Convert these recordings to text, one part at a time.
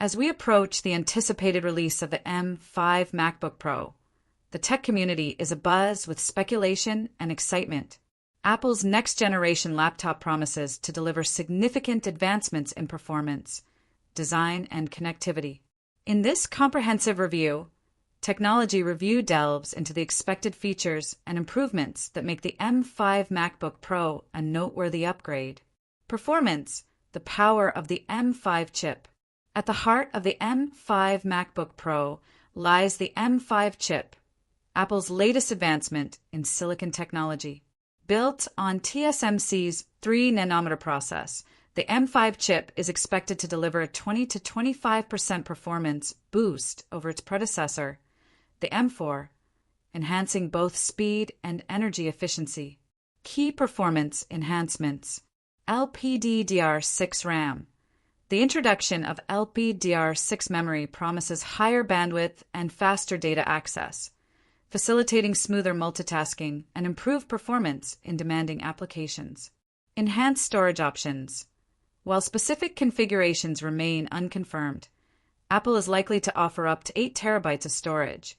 As we approach the anticipated release of the M5 MacBook Pro, the tech community is abuzz with speculation and excitement. Apple's next-generation laptop promises to deliver significant advancements in performance, design, and connectivity. In this comprehensive review, Technology Review delves into the expected features and improvements that make the M5 MacBook Pro a noteworthy upgrade. Performance, the power of the M5 chip. At the heart of the M5 MacBook Pro lies the M5 chip, Apple's latest advancement in silicon technology. Built on TSMC's 3-nanometer process, the M5 chip is expected to deliver a 20 to 25% performance boost over its predecessor, the M4, enhancing both speed and energy efficiency. Key performance enhancements. LPDDR6 RAM. The introduction of LPDDR6 memory promises higher bandwidth and faster data access, facilitating smoother multitasking and improved performance in demanding applications. Enhanced storage options. While specific configurations remain unconfirmed, Apple is likely to offer up to 8 terabytes of storage,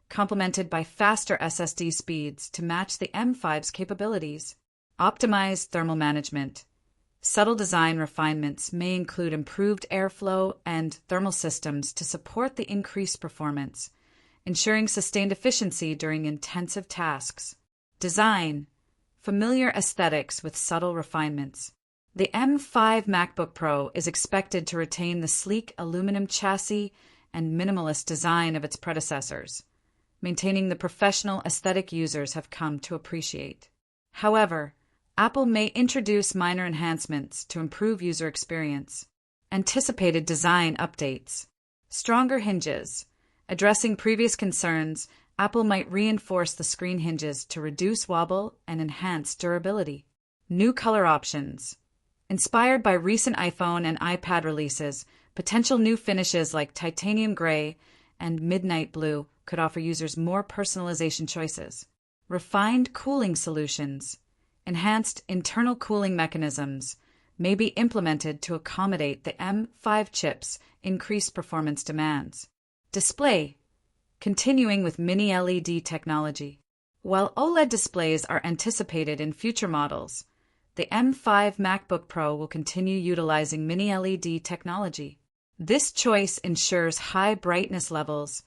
complemented by faster SSD speeds to match the M5's capabilities. Optimized thermal management. Subtle design refinements may include improved airflow and thermal systems to support the increased performance, ensuring sustained efficiency during intensive tasks. Design. Familiar aesthetics with subtle refinements. The M5 MacBook Pro is expected to retain the sleek aluminum chassis and minimalist design of its predecessors, maintaining the professional aesthetic users have come to appreciate. However, Apple may introduce minor enhancements to improve user experience. Anticipated design updates. Stronger hinges. Addressing previous concerns, Apple might reinforce the screen hinges to reduce wobble and enhance durability. New color options. Inspired by recent iPhone and iPad releases, potential new finishes like titanium gray and midnight blue could offer users more personalization choices. Refined cooling solutions. Enhanced internal cooling mechanisms may be implemented to accommodate the M5 chip's increased performance demands. Display. Continuing with Mini LED technology. While OLED displays are anticipated in future models, the M5 MacBook Pro will continue utilizing Mini LED technology. This choice ensures high brightness levels,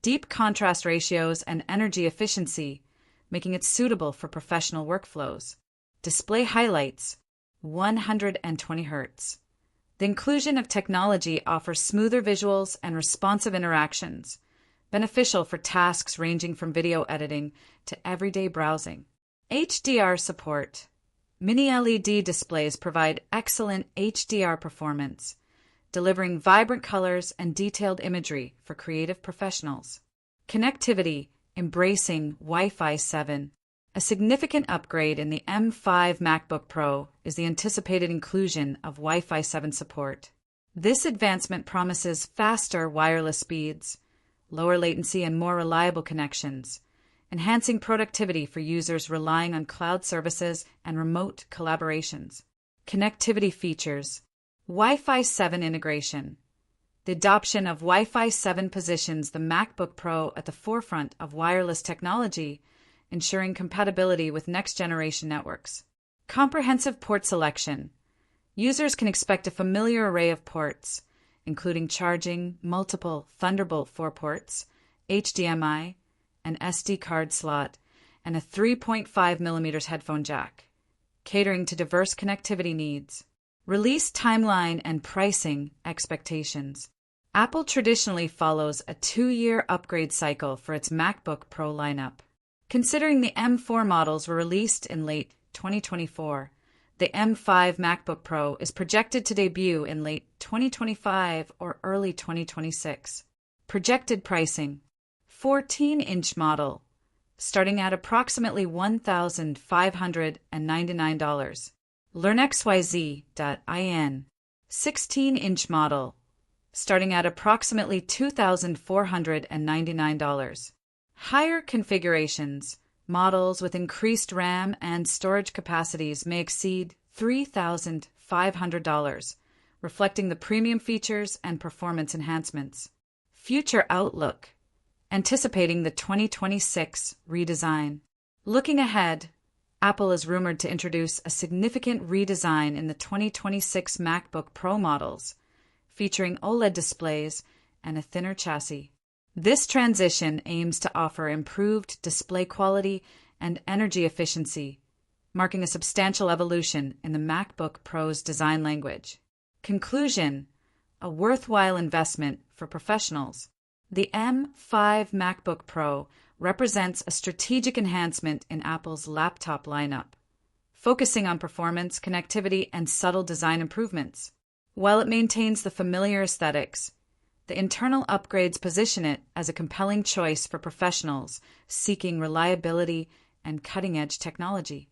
deep contrast ratios, and energy efficiency, making it suitable for professional workflows. Display highlights. 120 Hz. The inclusion of technology offers smoother visuals and responsive interactions, beneficial for tasks ranging from video editing to everyday browsing. HDR support. Mini LED displays provide excellent HDR performance, delivering vibrant colors and detailed imagery for creative professionals. Connectivity, embracing Wi-Fi 7. A significant upgrade in the M5 MacBook Pro is the anticipated inclusion of Wi-Fi 7 support. This advancement promises faster wireless speeds, lower latency, and more reliable connections, enhancing productivity for users relying on cloud services and remote collaborations. Connectivity features. Wi-Fi 7 integration. The adoption of Wi-Fi 7 positions the MacBook Pro at the forefront of wireless technology, ensuring compatibility with next-generation networks. Comprehensive port selection. Users can expect a familiar array of ports, including charging, multiple Thunderbolt 4 ports, HDMI, an SD card slot, and a 3.5mm headphone jack, catering to diverse connectivity needs. Release timeline and pricing expectations. Apple traditionally follows a 2-year upgrade cycle for its MacBook Pro lineup. Considering the M4 models were released in late 2024, the M5 MacBook Pro is projected to debut in late 2025 or early 2026. Projected pricing. 14-inch model, starting at approximately $1,599. LearnXYZ.in. 16-inch model, starting at approximately $2,499. Higher configurations, models with increased RAM and storage capacities may exceed $3,500, reflecting the premium features and performance enhancements. Future outlook. Anticipating the 2026 redesign. Looking ahead, Apple is rumored to introduce a significant redesign in the 2026 MacBook Pro models, featuring OLED displays and a thinner chassis. This transition aims to offer improved display quality and energy efficiency, marking a substantial evolution in the MacBook Pro's design language. Conclusion: a worthwhile investment for professionals. The M5 MacBook Pro represents a strategic enhancement in Apple's laptop lineup, focusing on performance, connectivity, and subtle design improvements. While it maintains the familiar aesthetics, the internal upgrades position it as a compelling choice for professionals seeking reliability and cutting-edge technology.